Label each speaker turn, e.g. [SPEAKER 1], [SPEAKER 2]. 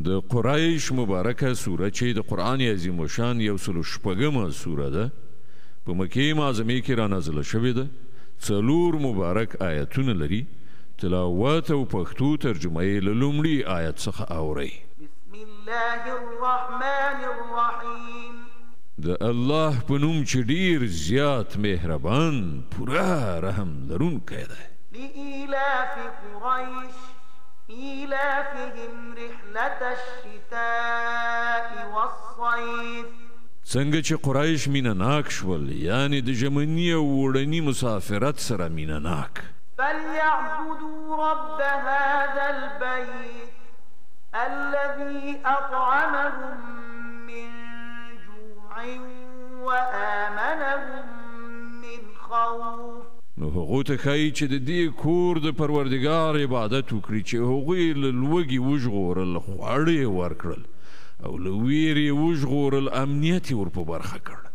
[SPEAKER 1] د قریش مبارکه سوره چې د قرآن عظیم الشان 106 سوره ده په مکې معظمې کې رانازله شوې ده 4 مبارک آیتونه لري تلاوت او پښتو ترجمه یې له لومړي آیت څخه اورئ
[SPEAKER 2] بسم الله الرحمن الرحیم
[SPEAKER 1] د الله په نوم چې ډیر زیات مهربان پوره رحم لرونکی دی
[SPEAKER 2] لإيلاف قريش إيلافهم رحلة الشتاء والصيف
[SPEAKER 1] څنګه چې قریش مینه ناک شول یعنی د ژمني او وړني مسافرت سره مینه ناک
[SPEAKER 2] فليعبدوا رب هذا البيت الذي أطعمهم من جوع وآمنهم من خوف
[SPEAKER 1] نو هغو ته ښایي چې د دې کور د پروردګار عبادت وکړي چې هغوی له لوږې وژغورل خواړه یې ورکړل او له ویرې وژغورل امنیت یې ور په برخه کړ